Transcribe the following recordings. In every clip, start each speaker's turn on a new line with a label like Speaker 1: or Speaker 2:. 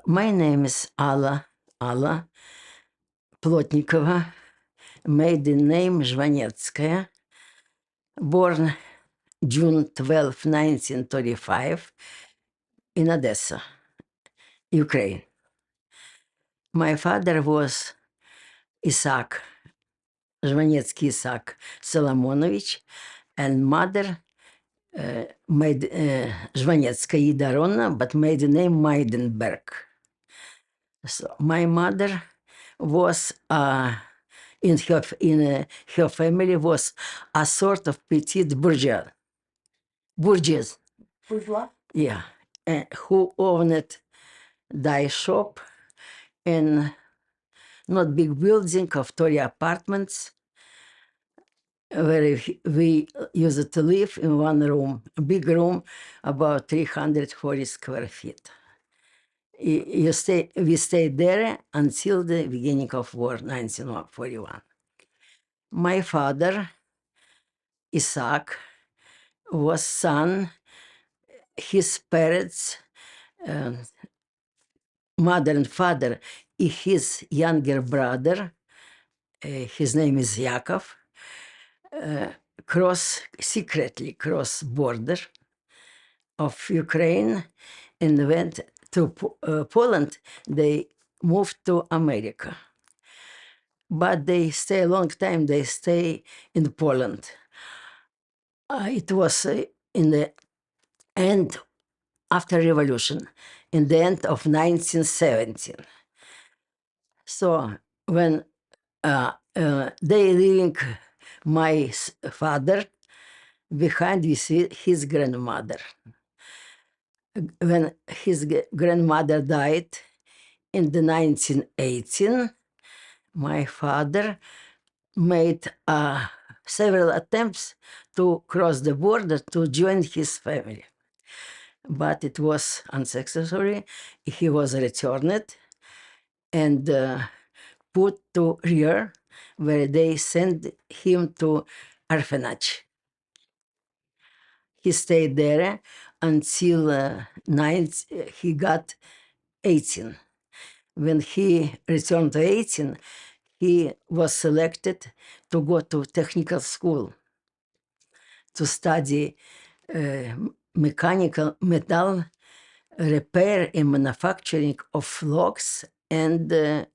Speaker 1: My name is Alla Plotnikova, maiden name Zhvanetskaya, born June 12, 1935, in Odessa, Ukraine. My father was Zhvanetsky Isaac Solomonovich, and mother Zhvanetskaya Darona, but maiden name Maidenberg. So my mother was in her family was a sort of petite bourgeois. Bourgeois.
Speaker 2: Bourgeois?
Speaker 1: Yeah. Who owned dye shop in not big building of 30 apartments where we used to live in one room, a big room, about 340 square feet. We stayed there until the beginning of war, 1941. My father, Isaac, was son, his parents, mother and father, his younger brother, his name is Yakov, secretly cross border of Ukraine and went to Poland. They moved to America. But they stay a long time, they stay in Poland. It was in the end, after revolution, in the end of 1917. So when they leaving my father behind with his grandmother. When his grandmother died in the 1918, my father made several attempts to cross the border to join his family. But it was unsuccessful. He was returned and put to rear, where they sent him to orphanage. He stayed there until he got 18. When he returned to 18, he was selected to go to technical school to study mechanical metal repair and manufacturing of locks and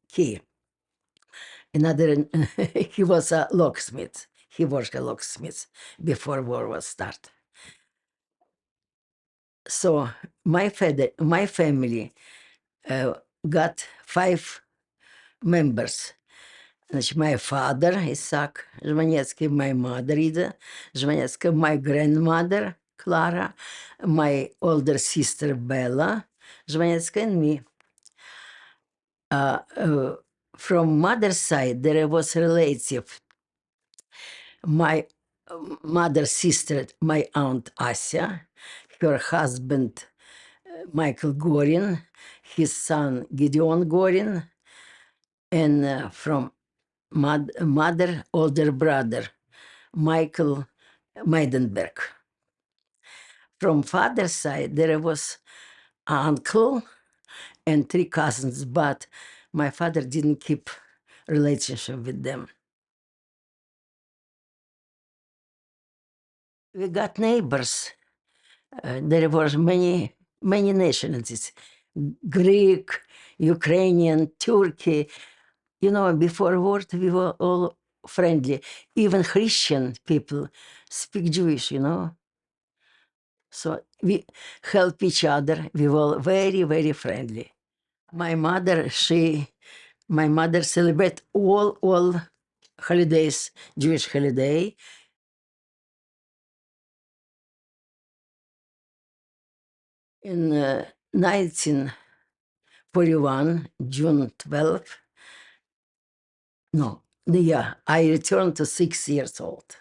Speaker 1: key. He was a locksmith. He was a locksmith before war was started. So my family got 5 members. My father, Isaac Zhvanetsky, my mother, Ida Zhvanetsky, my grandmother, Clara, my older sister, Bella Zhvanetsky, and me. From mother's side, there was a relative. My mother's sister, my aunt Asya, her husband, Michael Gorin, his son, Gideon Gorin, and from mother, older brother, Michael Maidenberg. From father's side, there was an uncle and 3 cousins, but my father didn't keep relationship with them. We got neighbors. There was many nationalities: Greek, Ukrainian, Turkey. You know, before war, we were all friendly. Even Christian people speak Jewish, you know. So we help each other. We were very, very friendly. My mother celebrate all holidays, Jewish holiday. In 1941, June 12, I returned to 6 years old.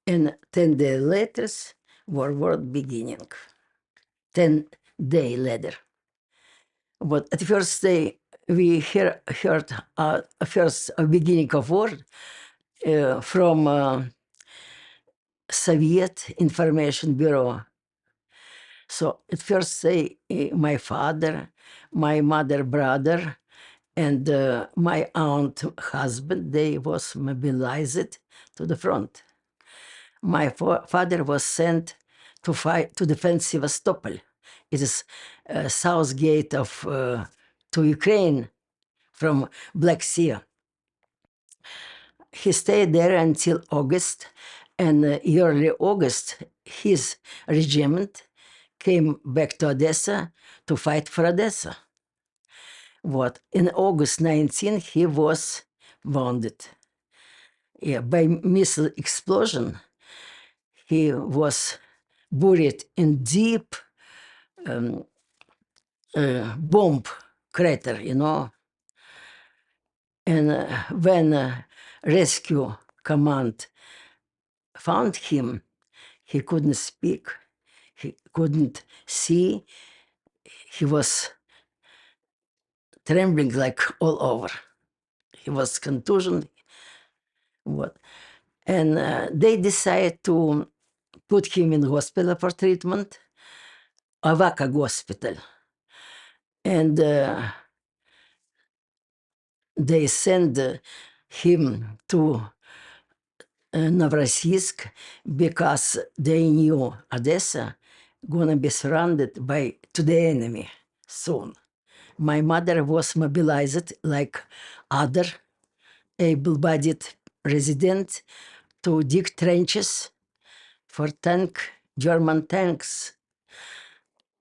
Speaker 1: And 10 days later, World War beginning. 10 days later. But at first day, we heard first beginning of war from Soviet Information Bureau. So at first say my father, my mother, brother, and my aunt husband, they was mobilized to the front. My father was sent to fight to defend Sevastopol. It is south gate of to Ukraine from Black Sea. He stayed there until August, and early August, his regiment came back to Odessa to fight for Odessa. What? In August 19, he was wounded. Yeah, by missile explosion, he was buried in deep bomb crater, And when rescue command found him, he couldn't speak, he couldn't see, he was trembling like all over. He was contusion. What? And they decided to put him in hospital for treatment, Avaka hospital. And they send him to Novorossiysk because they knew Odessa gonna be surrounded to the enemy soon. My mother was mobilized like other able-bodied residents to dig trenches for German tanks.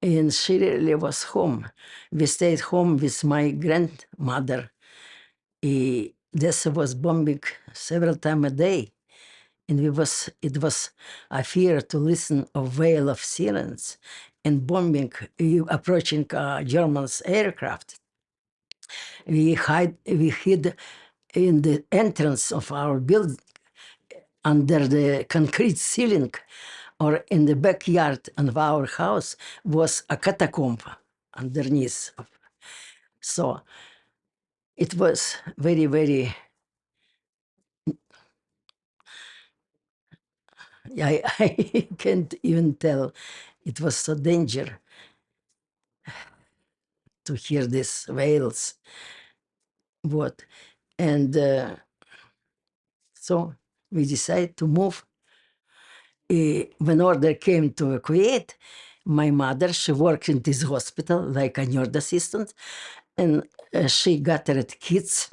Speaker 1: And she really was home. We stayed home with my grandmother. Odessa was bombing several times a day. And it was a fear to listen of wail of sirens and bombing, approaching German's aircraft. We hid in the entrance of our building under the concrete ceiling, or in the backyard of our house was a catacomb underneath. So it was very, very, I can't even tell. It was so danger to hear these wails. What? And so we decided to move. When order came to evacuate, my mother, she worked in this hospital like a nurse assistant, and she gathered kids,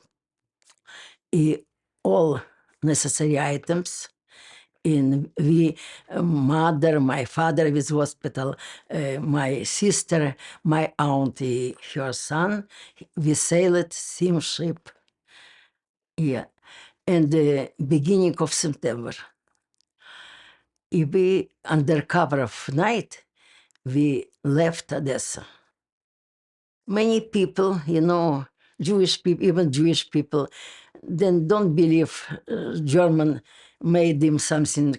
Speaker 1: all necessary items. In we, mother, my father with hospital, my sister, my auntie, her son, we sailed steamship. Yeah, in the beginning of September. We, under cover of night, we left Odessa. Many people, Jewish people, even Jewish people, then don't believe German made them something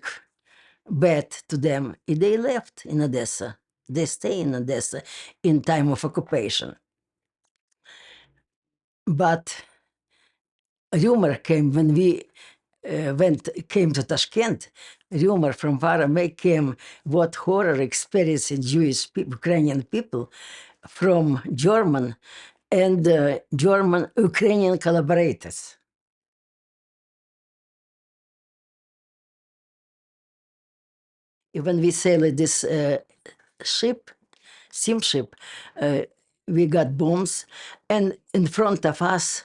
Speaker 1: bad to them. They left in Odessa. They stay in Odessa in time of occupation. But rumor came when we came to Tashkent. Rumor from far away came what horror experience in Jewish Ukrainian people from German and German Ukrainian collaborators. When we sailed this steamship, we got bombs, and in front of us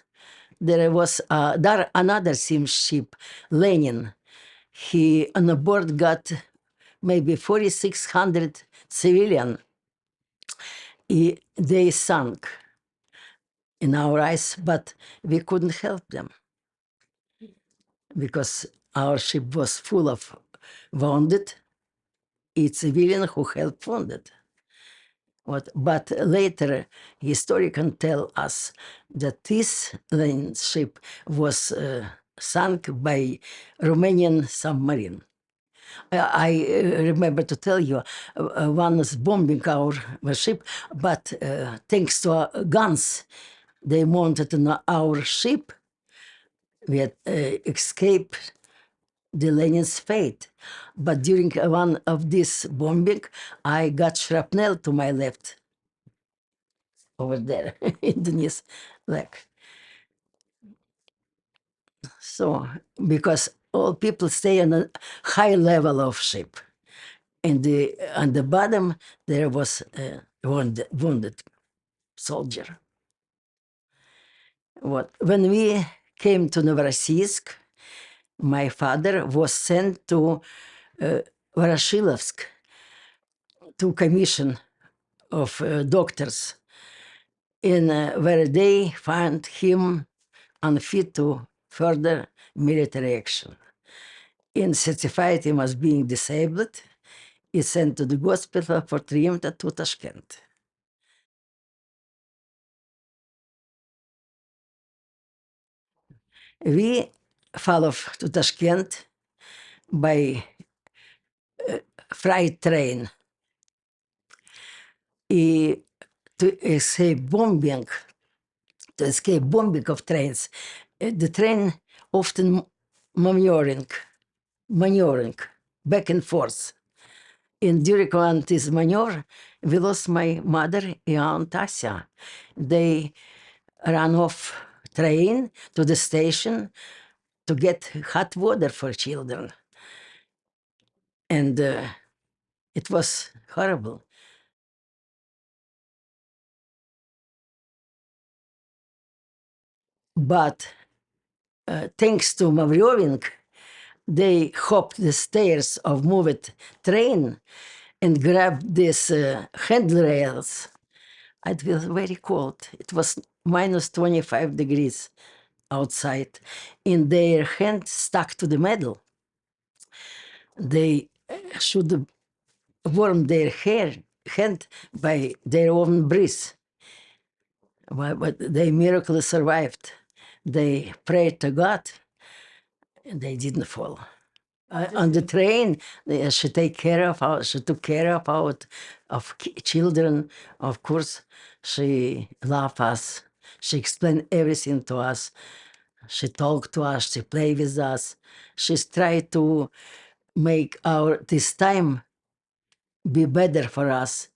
Speaker 1: there was another steamship, Lenin. He on the board got maybe 4,600 civilian. They sunk in our eyes, but we couldn't help them because our ship was full of wounded civilian who helped wounded. But later, historians tell us that this ship was sunk by Romanian submarine. I remember to tell you, one was bombing our ship, but thanks to guns they mounted on our ship, we had escaped the Lenin's fate. But during one of this bombing, I got shrapnel to my left, over there, in the knees, leg. So, because all people stay on a high level of ship. On the bottom, there was a wounded soldier. When we came to Novorossiysk, my father was sent to Voroshilovsk to commission of doctors, where they found him unfit to further military action. And certified him as being disabled, he sent to the hospital for treatment to Tashkent. We followed to Tashkent by freight train. To escape bombing of trains, the train often maneuvering back and forth. And during one this maneuver, we lost my mother and Aunt Tasya. They ran off train to the station to get hot water for children. And it was horrible. But thanks to Mavriovink, they hopped the stairs of moved train and grabbed these handrails. It was very cold. It was minus 25 degrees outside. In their hand stuck to the metal. They should warm their hand by their own breath. But they miraculously survived. They prayed to God, and they didn't fall. On the train, she took care of children. Of course, she loved us. She explained everything to us. She talked to us. She played with us. She's tried to make this time be better for us.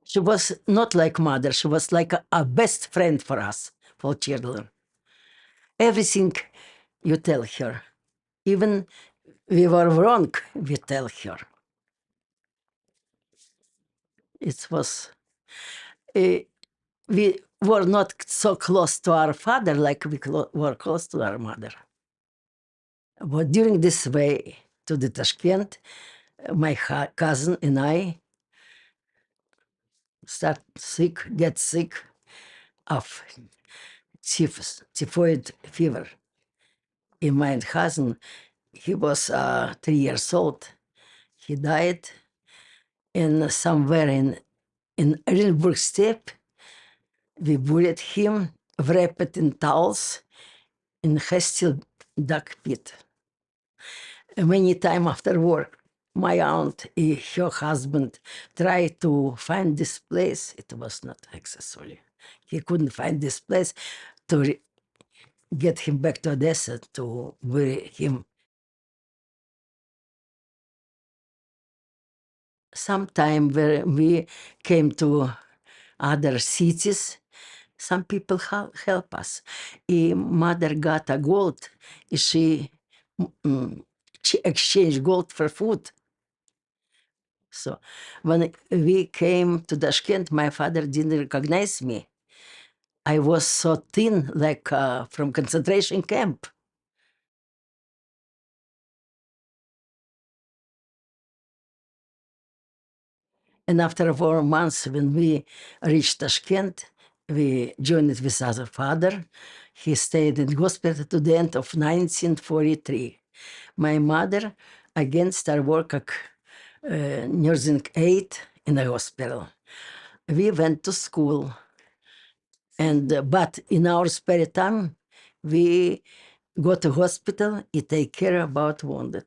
Speaker 1: She was not like mother. She was like a best friend for us, for children. Everything you tell her, even we were wrong, we tell her. It was, we were not so close to our father like we were close to our mother. But during this way to the Tashkent, my cousin and I get sick of typhoid fever. In my cousin, he was 3 years old. He died somewhere in Edinburgh steppe. We buried him wrapped in towels in Hestil duck pit. Many times after work, my aunt and her husband tried to find this place. It was not successful. He couldn't find this place to get him back to Odessa to bury him. Sometime when we came to other cities, some people help us. Mother got a gold. She exchanged gold for food. So when we came to Tashkent, my father didn't recognize me. I was so thin, like from concentration camp. And after 4 months, when we reached Tashkent, we joined with our father. He stayed in hospital to the end of 1943. My mother again started work at nursing aide in a hospital. We went to school, but in our spare time, we go to hospital and take care about wounded.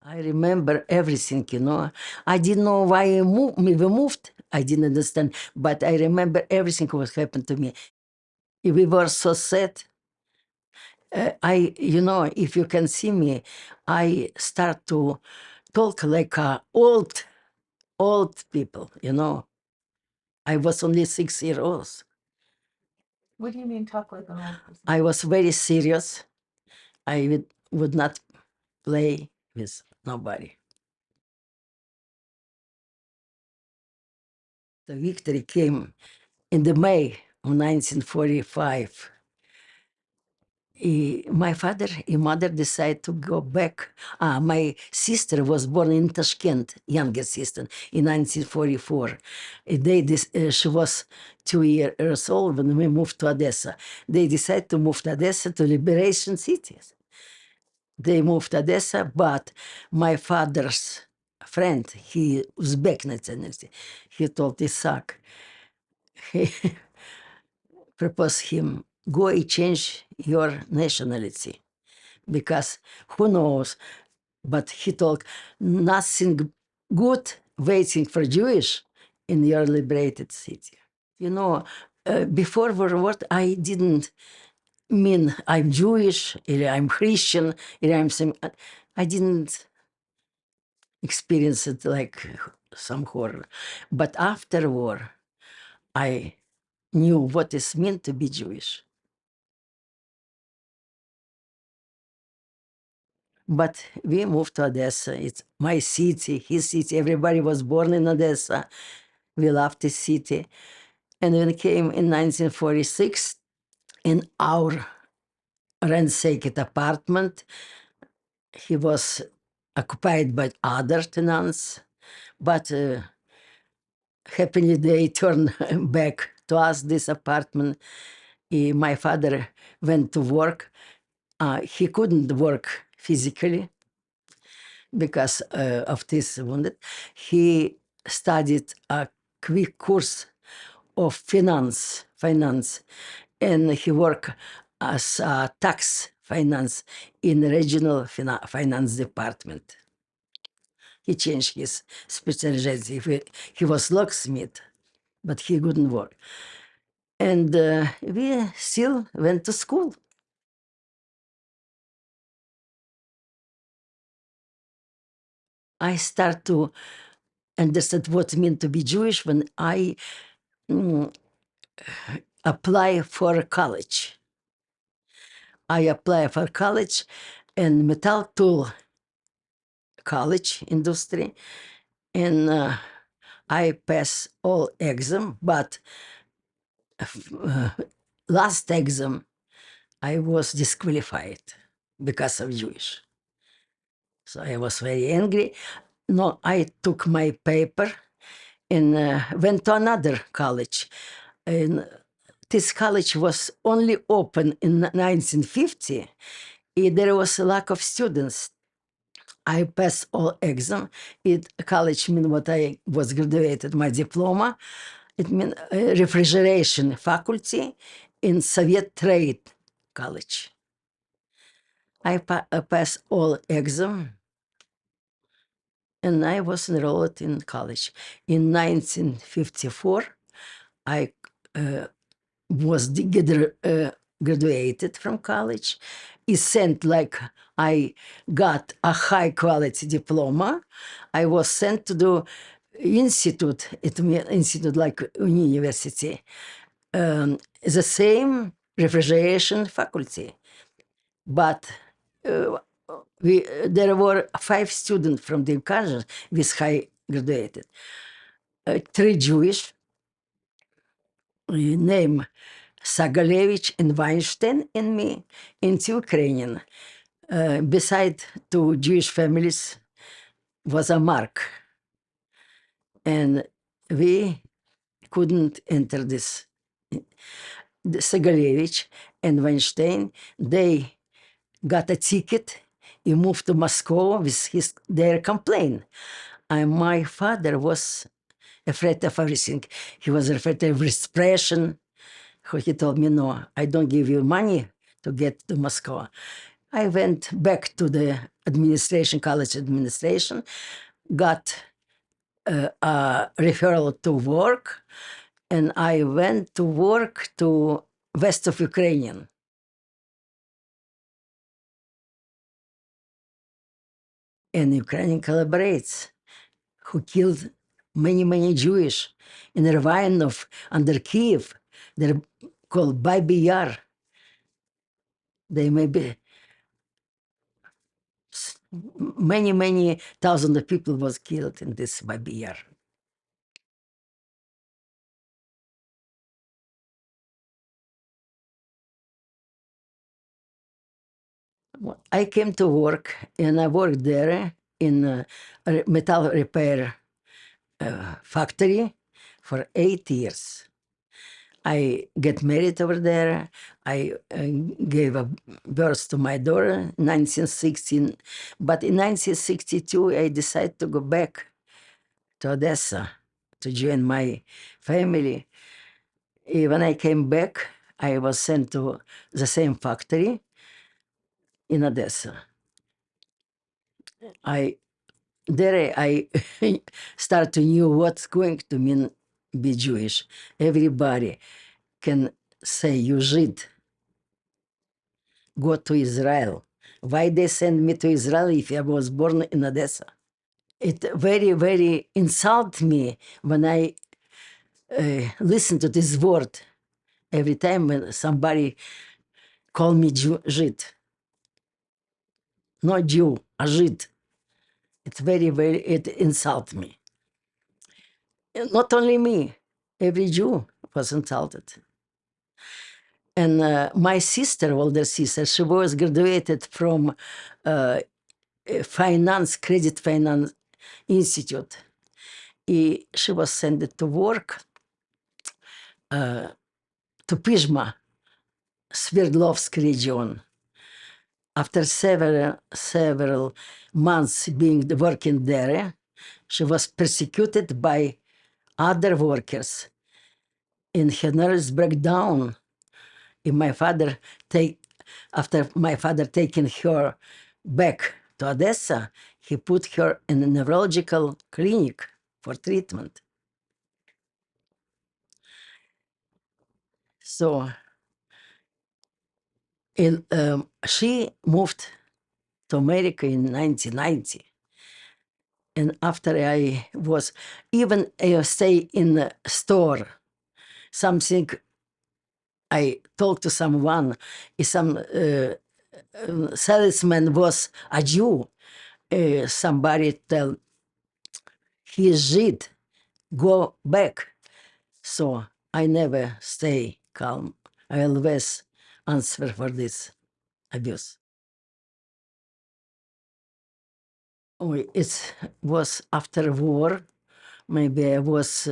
Speaker 1: I remember everything, I didn't know why we moved. I didn't understand, but I remember everything what happened to me. We were so sad. if you can see me, I start to talk like old people, I was only 6 years old.
Speaker 2: What do you mean talk like an old person?
Speaker 1: I was very serious. I would not play with nobody. The victory came in the May of 1945. My father and mother decided to go back. My sister was born in Tashkent, youngest sister, in 1944. She was 2 years old when we moved to Odessa. They decided to move to Odessa, to liberation cities. They moved to Odessa, but my father's friend, he Uzbek nationality, he told Isaac, he proposed him, go and change your nationality. Because who knows, but he told, nothing good waiting for Jewish in your liberated city. Before World War, I didn't mean I'm Jewish, or I'm Christian, or I didn't experience it like some horror. But after war, I knew what it meant to be Jewish. But we moved to Odessa. It's my city, his city. Everybody was born in Odessa. We loved the city. And when it came in 1946, in our ransacked apartment, he was occupied by other tenants, but happily they turned back to us, this apartment. My father went to work. He couldn't work physically because of this wounded. He studied a quick course of finance, and he worked as a tax finance in regional finance department. He changed his specialization. He was locksmith, but he couldn't work. And we still went to school. I start to understand what it meant to be Jewish when I apply for college. I apply for college in metal tool college industry, and I pass all exam, but last exam I was disqualified because of Jewish. So I was very angry. No, I took my paper and went to another college. And this college was only open in 1950. There was a lack of students. I passed all exam. College mean what I was graduated, my diploma. It mean refrigeration faculty in Soviet Trade College. I passed all exam, and I was enrolled in college. In 1954, I was graduated from college. It sent like I got a high quality diploma. I was sent to the institute, institute like university, the same refrigeration faculty. But there were 5 students from the college with high graduated. 3 Jewish, name Sagalevich and Weinstein and me, and 2 Ukrainian. Beside 2 Jewish families was a Mark. And we couldn't enter this. Sagalevich and Weinstein, they got a ticket. He moved to Moscow with their complaint. And my father was afraid of everything. He was afraid of repression. He told me, no, I don't give you money to get to Moscow. I went back to the administration, college administration, got a referral to work, and I went to work to west of Ukrainian. and Ukraine collaborates, who killed many, many Jewish in Irvinov under Kiev. They're called Baby Yar. They may be many, many thousands of people was killed in this Baby Yar. I came to work and I worked there in a metal repair factory for 8 years. I get married over there. I gave a birth to my daughter in 1916. But in 1962, I decided to go back to Odessa to join my family. When I came back, I was sent to the same factory in Odessa. I start to knew what's going to mean be Jewish. Everybody can say you Žid, go to Israel. Why they send me to Israel if I was born in Odessa? It very, very insult me when I listen to this word every time when somebody call me Žid. Not Jew, a Žid. It's very, very, it insult me. Not only me, every Jew was insulted. And my sister, older sister, she was graduated from credit finance institute. She was sent to work to Pizhma, Sverdlovsk region. After several months being working there, she was persecuted by other workers. And her nerves break down. And after my father taking her back to Odessa, he put her in a neurological clinic for treatment. So she moved to America in 1990. And after I was, even stay in the store, something I talked to someone, some salesman was a Jew. Somebody tell, he is Žid, go back. So I never stay calm. I always answer for this abuse. Oh, it was after war. Maybe I was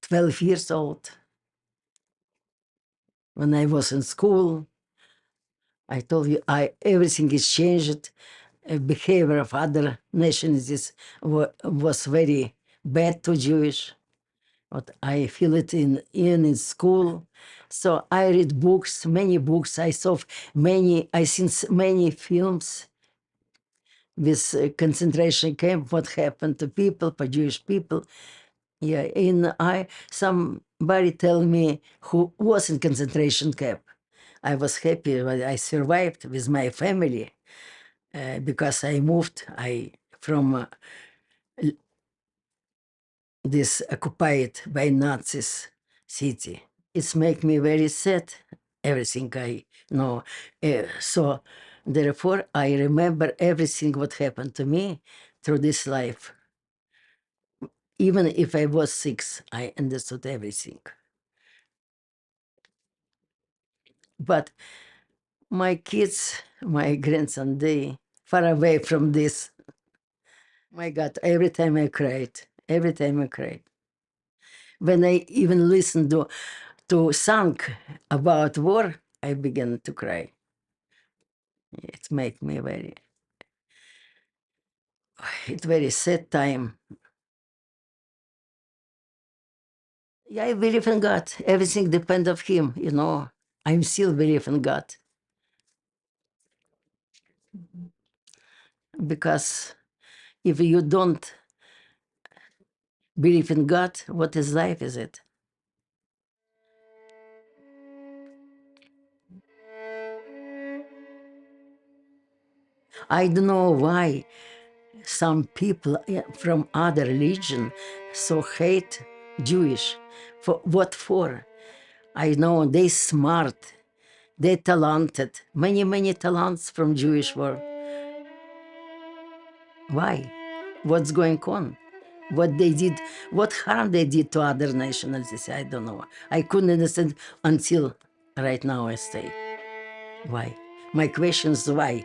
Speaker 1: 12 years old. When I was in school, I told you, everything is changed. Behavior of other nationalities was very bad to Jewish. But I feel it in school. So I read books, many books. I seen many films with concentration camp, what happened to people, for Jewish people. Yeah, somebody tell me who was in concentration camp. I was happy when I survived with my family because I moved from this occupied by Nazis city. It's make me very sad, everything I know. So therefore, I remember everything what happened to me through this life. Even if I was 6, I understood everything. But my kids, my grandson, they far away from this. My God, every time I cried, every time I cried. When I even listened to song about war, I began to cry. It made me very sad time. Yeah, I believe in God. Everything depends of Him, you know. I'm still believe in God. Because if you don't believe in God, what is life, is it? I don't know why some people from other religion so hate Jewish. For what for? I know they smart, they talented, many talents from Jewish world. Why? What's going on? What they did, what harm they did to other nationalities, I don't know. I couldn't understand until right now I say. Why? My question is why?